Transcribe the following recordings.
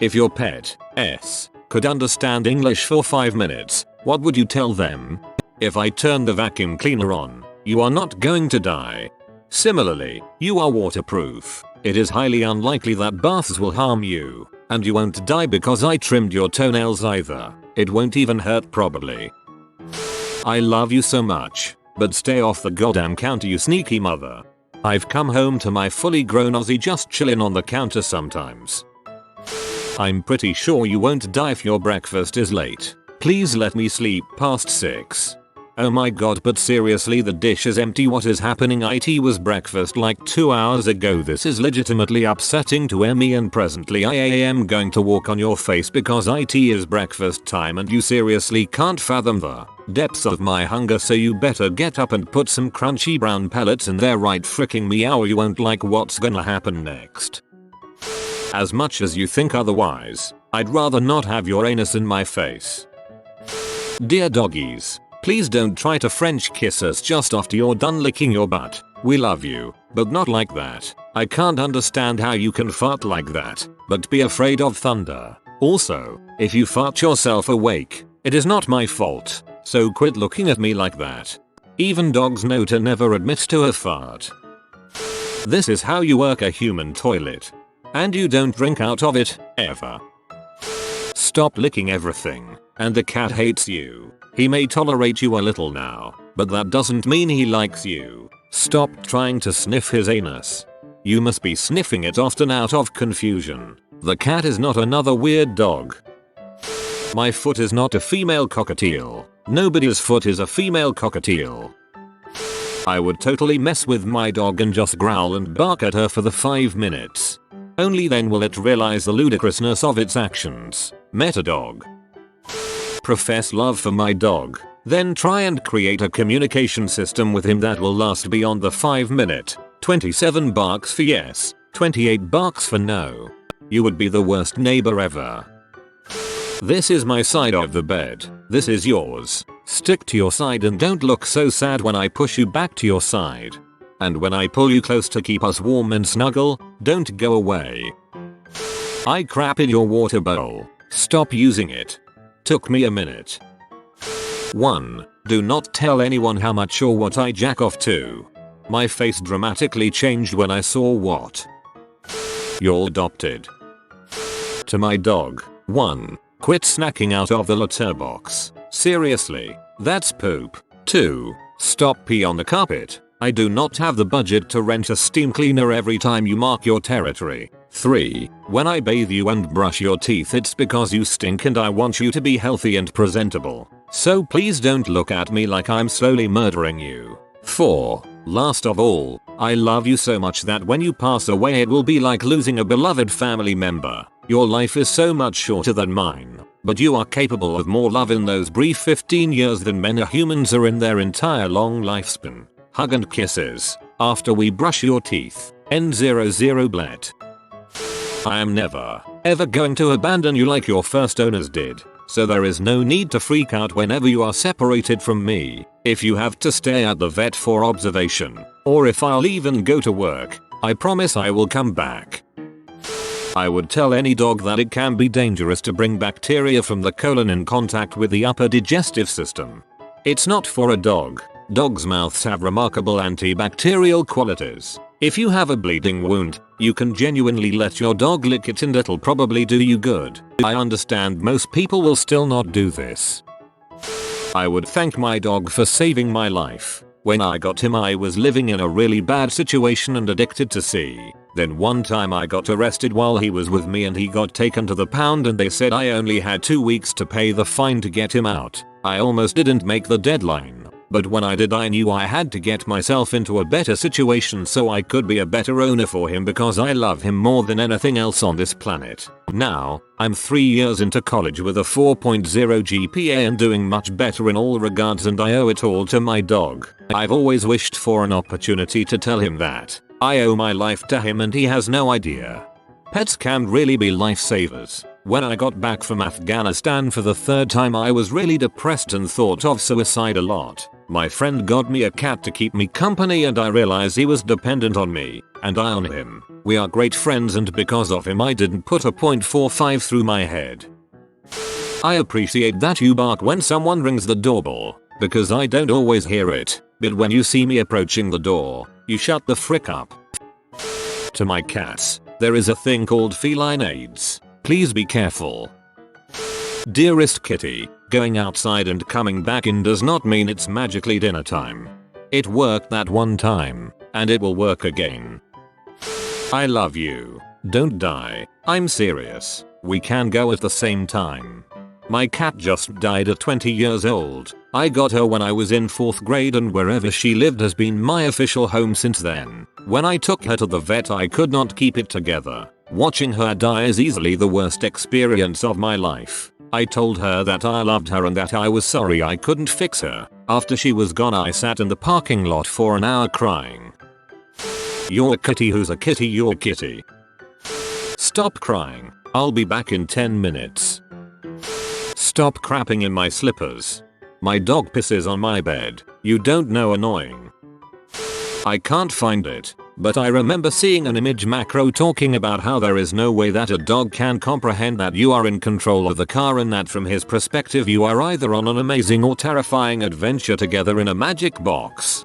If your pet could understand English for 5 minutes, what would you tell them? If I turn the vacuum cleaner on, you are not going to die. Similarly, you are waterproof. It is highly unlikely that baths will harm you, and you won't die because I trimmed your toenails either. It won't even hurt probably. I love you so much, but stay off the goddamn counter, you sneaky mother. I've come home to my fully grown Aussie just chillin' on the counter sometimes. I'm pretty sure you won't die if your breakfast is late. Please let me sleep past 6. Oh my god, but seriously, the dish is empty. What is happening? It was breakfast like 2 hours ago. This is legitimately upsetting to me, and presently I am going to walk on your face because it is breakfast time and you seriously can't fathom the depths of my hunger, so you better get up and put some crunchy brown pellets in there right fricking meow. You won't like what's gonna happen next. As much as you think otherwise, I'd rather not have your anus in my face. Dear doggies, please don't try to French kiss us just after you're done licking your butt. We love you, but not like that. I can't understand how you can fart like that, but be afraid of thunder. Also, if you fart yourself awake, it is not my fault, so quit looking at me like that. Even dogs know to never admit to a fart. This is how you work a human toilet. And you don't drink out of it, ever. Stop licking everything, and the cat hates you. He may tolerate you a little now, but that doesn't mean he likes you. Stop trying to sniff his anus. You must be sniffing it often out of confusion. The cat is not another weird dog. My foot is not a female cockatiel. Nobody's foot is a female cockatiel. I would totally mess with my dog and just growl and bark at her for the 5 minutes. Only then will it realize the ludicrousness of its actions. Meta dog. Profess love for my dog, then try and create a communication system with him that will last beyond the 5 minute. 27 barks for yes, 28 barks for no. You would be the worst neighbor ever. This is my side of the bed. This is yours. Stick to your side and don't look so sad when I push you back to your side. And when I pull you close to keep us warm and snuggle, don't go away. I crap in your water bowl. Stop using it. Took me a minute. 1. Do not tell anyone how much or what I jack off to. My face dramatically changed when I saw what you're adopted. To my dog. 1. Quit snacking out of the litter box. Seriously, that's poop. 2. Stop pee on the carpet. I do not have the budget to rent a steam cleaner every time you mark your territory. 3. When I bathe you and brush your teeth, it's because you stink and I want you to be healthy and presentable. So please don't look at me like I'm slowly murdering you. 4. Last of all, I love you so much that when you pass away it will be like losing a beloved family member. Your life is so much shorter than mine, but you are capable of more love in those brief 15 years than many humans are in their entire long lifespan. Hug and kisses. After we brush your teeth. N00 Blet. I am never, ever going to abandon you like your first owners did. So there is no need to freak out whenever you are separated from me. If you have to stay at the vet for observation, or if I'll even go to work, I promise I will come back. I would tell any dog that it can be dangerous to bring bacteria from the colon in contact with the upper digestive system. It's not for a dog. Dogs' mouths have remarkable antibacterial qualities. If you have a bleeding wound, you can genuinely let your dog lick it and it'll probably do you good. I understand most people will still not do this. I would thank my dog for saving my life. When I got him I was living in a really bad situation and addicted to sea. Then one time I got arrested while he was with me and he got taken to the pound and they said I only had 2 weeks to pay the fine to get him out. I almost didn't make the deadline. But when I did I knew I had to get myself into a better situation so I could be a better owner for him because I love him more than anything else on this planet. Now, I'm 3 years into college with a 4.0 GPA and doing much better in all regards and I owe it all to my dog. I've always wished for an opportunity to tell him that. I owe my life to him and he has no idea. Pets can really be lifesavers. When I got back from Afghanistan for the 3rd time I was really depressed and thought of suicide a lot. My friend got me a cat to keep me company and I realized he was dependent on me, and I on him. We are great friends and because of him I didn't put a .45 through my head. I appreciate that you bark when someone rings the doorbell, because I don't always hear it, but when you see me approaching the door, you shut the frick up. To my cats, there is a thing called feline AIDS. Please be careful. Dearest kitty, going outside and coming back in does not mean it's magically dinner time. It worked that one time, and it will work again. I love you. Don't die. I'm serious. We can go at the same time. My cat just died at 20 years old. I got her when I was in 4th grade and wherever she lived has been my official home since then. When I took her to the vet I could not keep it together. Watching her die is easily the worst experience of my life. I told her that I loved her and that I was sorry I couldn't fix her. After she was gone I sat in the parking lot for an hour crying. You're a kitty who's a kitty, you're kitty. Stop crying. I'll be back in 10 minutes. Stop crapping in my slippers. My dog pisses on my bed. You don't know, annoying. I can't find it, but I remember seeing an image macro talking about how there is no way that a dog can comprehend that you are in control of the car and that from his perspective you are either on an amazing or terrifying adventure together in a magic box.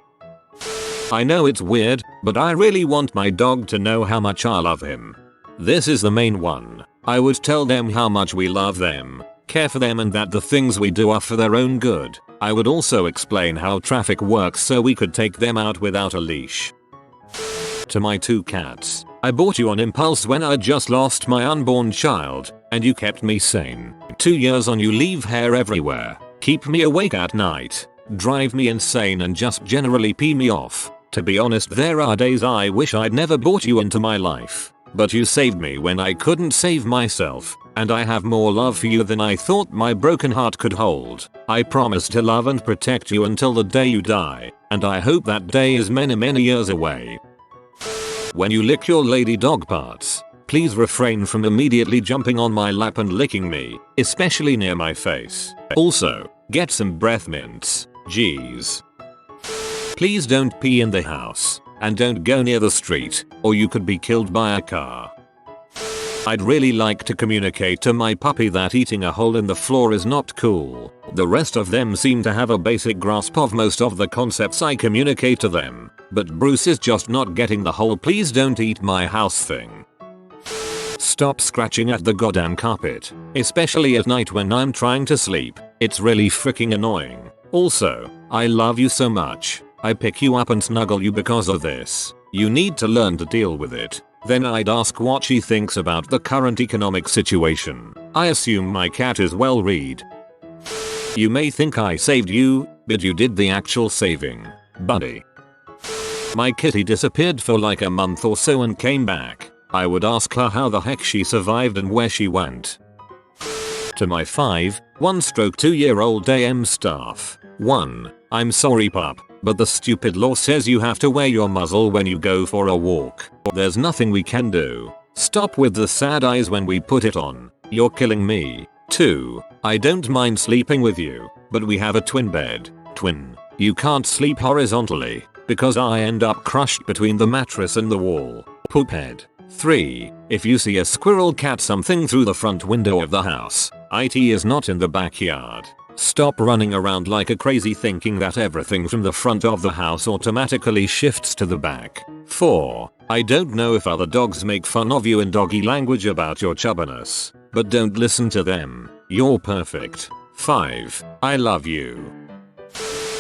I know it's weird, but I really want my dog to know how much I love him. This is the main one. I would tell them how much we love them, care for them and that the things we do are for their own good. I would also explain how traffic works so we could take them out without a leash. To my 2 cats, I bought you on impulse when I just lost my unborn child, and you kept me sane. 2 years on, you leave hair everywhere, keep me awake at night, drive me insane and just generally pee me off. To be honest, there are days I wish I'd never brought you into my life. But you saved me when I couldn't save myself, and I have more love for you than I thought my broken heart could hold. I promise to love and protect you until the day you die, and I hope that day is many years away. When you lick your lady dog parts, please refrain from immediately jumping on my lap and licking me, especially near my face. Also, get some breath mints. Jeez. Please don't pee in the house. And don't go near the street, or you could be killed by a car. I'd really like to communicate to my puppy that eating a hole in the floor is not cool. The rest of them seem to have a basic grasp of most of the concepts I communicate to them, but Bruce is just not getting the whole please don't eat my house thing. Stop scratching at the goddamn carpet, especially at night when I'm trying to sleep. It's really freaking annoying. Also, I love you so much. I pick you up and snuggle you because of this. You need to learn to deal with it. Then I'd ask what she thinks about the current economic situation. I assume my cat is well read. You may think I saved you, but you did the actual saving, buddy. My kitty disappeared for like a month or so and came back. I would ask her how the heck she survived and where she went. To my 1/2-year-old AM staff. 1. I'm sorry pup, but the stupid law says you have to wear your muzzle when you go for a walk. There's nothing we can do. Stop with the sad eyes when we put it on. You're killing me. 2. I don't mind sleeping with you, but we have a twin bed. Twin. You can't sleep horizontally, because I end up crushed between the mattress and the wall. Poophead. 3. If you see a squirrel cat something through the front window of the house, it is not in the backyard. Stop running around like a crazy thinking that everything from the front of the house automatically shifts to the back. 4. I don't know if other dogs make fun of you in doggy language about your chubbiness, but don't listen to them. You're perfect. 5. I love you.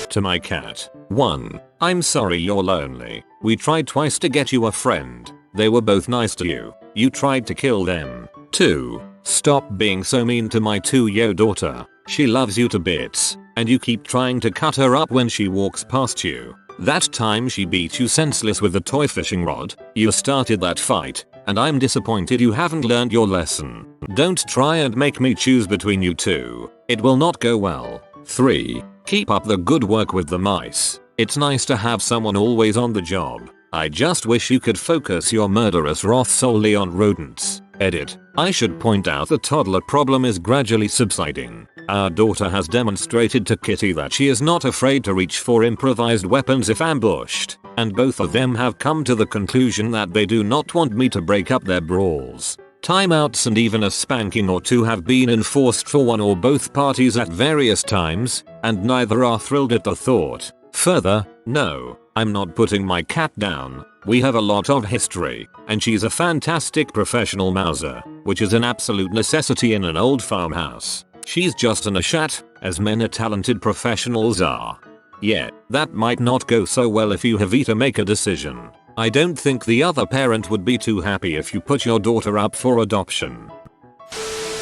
To my cat. 1. I'm sorry you're lonely. We tried twice to get you a friend. They were both nice to you. You tried to kill them. 2. Stop being so mean to my 2-year-old daughter. She loves you to bits, and you keep trying to cut her up when she walks past you. That time she beat you senseless with the toy fishing rod, you started that fight, and I'm disappointed you haven't learned your lesson. Don't try and make me choose between you two. It will not go well. 3. Keep up the good work with the mice. It's nice to have someone always on the job. I just wish you could focus your murderous wrath solely on rodents. Edit. I should point out the toddler problem is gradually subsiding. Our daughter has demonstrated to Kitty that she is not afraid to reach for improvised weapons if ambushed, and both of them have come to the conclusion that they do not want me to break up their brawls. Timeouts and even a spanking or two have been enforced for one or both parties at various times, and neither are thrilled at the thought. Further, no, I'm not putting my cat down. We have a lot of history, and she's a fantastic professional mouser, which is an absolute necessity in an old farmhouse. She's just an ashat, as many talented professionals are. Yeah, that might not go so well if you have to make a decision. I don't think the other parent would be too happy if you put your daughter up for adoption.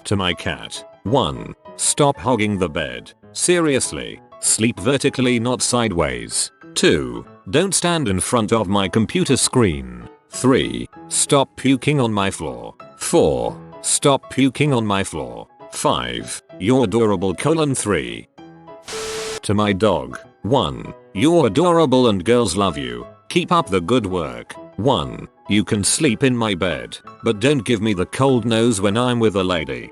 To my cat. 1. Stop hogging the bed. Seriously, sleep vertically, not sideways. 2. Don't stand in front of my computer screen. 3. Stop puking on my floor. 4. Stop puking on my floor. 5. You're adorable. 3. To my dog. 1. You're adorable and girls love you. Keep up the good work. 1. You can sleep in my bed, but don't give me the cold nose when I'm with a lady.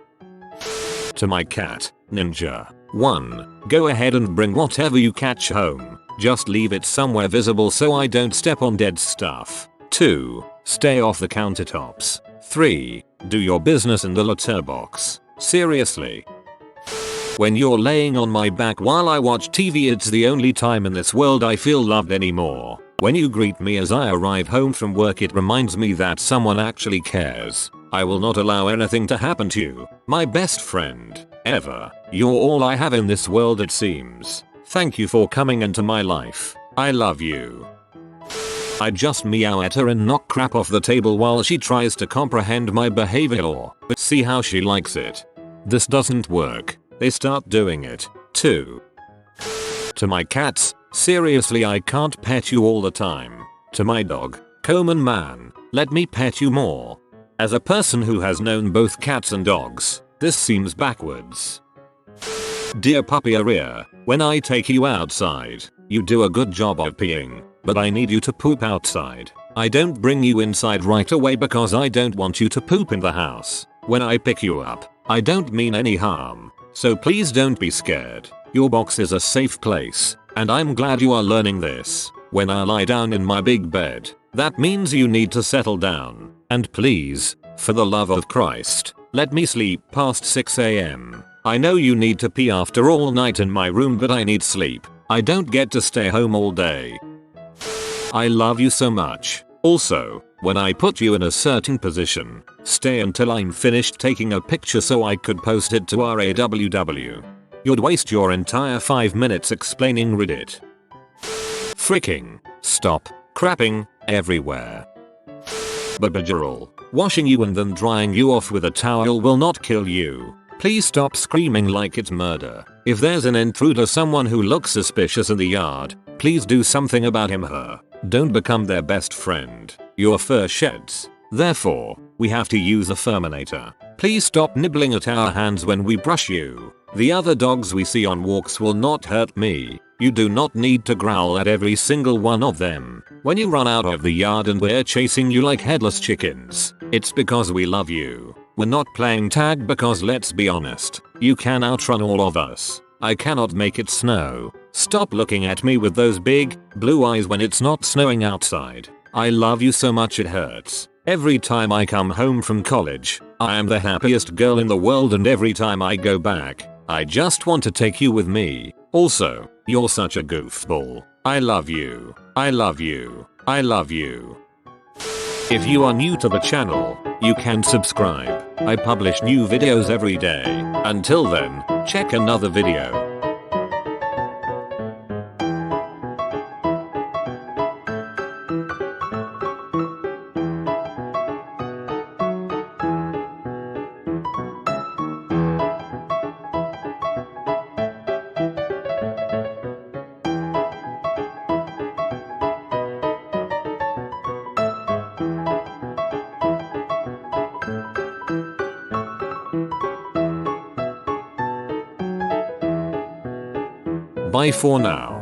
To my cat. Ninja. 1. Go ahead and bring whatever you catch home. Just leave it somewhere visible so I don't step on dead stuff. 2. Stay off the countertops. 3. Do your business in the litter box. Seriously. When you're laying on my back while I watch TV, it's the only time in this world I feel loved anymore. When you greet me as I arrive home from work, it reminds me that someone actually cares. I will not allow anything to happen to you, my best friend, ever. You're all I have in this world, it seems. Thank you for coming into my life. I love you. I just meow at her and knock crap off the table while she tries to comprehend my behavior, but see how she likes it. This doesn't work. They start doing it, too. To my cats. Seriously, I can't pet you all the time. To my dog. Common man, let me pet you more. As a person who has known both cats and dogs, this seems backwards. Dear puppy Aria, when I take you outside, you do a good job of peeing, but I need you to poop outside. I don't bring you inside right away because I don't want you to poop in the house. When I pick you up, I don't mean any harm, so please don't be scared. Your box is a safe place, and I'm glad you are learning this. When I lie down in my big bed, that means you need to settle down, and please, for the love of Christ, let me sleep past 6 AM. I know you need to pee after all night in my room, but I need sleep. I don't get to stay home all day. I love you so much. Also, when I put you in a certain position, stay until I'm finished taking a picture so I could post it to RAWW. You'd waste your entire 5 minutes explaining Reddit. Freaking stop crapping everywhere. Babageral, washing you and then drying you off with a towel will not kill you. Please stop screaming like it's murder. If there's an intruder, someone who looks suspicious in the yard, please do something about him/her. Don't become their best friend. Your fur sheds. Therefore, we have to use a Furminator. Please stop nibbling at our hands when we brush you. The other dogs we see on walks will not hurt me. You do not need to growl at every single one of them. When you run out of the yard and we're chasing you like headless chickens, it's because we love you. We're not playing tag because, let's be honest, you can outrun all of us. I cannot make it snow. Stop looking at me with those big, blue eyes when it's not snowing outside. I love you so much it hurts. Every time I come home from college, I am the happiest girl in the world, and every time I go back, I just want to take you with me. Also, you're such a goofball. I love you. I love you. I love you. If you are new to the channel, you can subscribe. I publish new videos every day. Until then, check another video. Bye for now.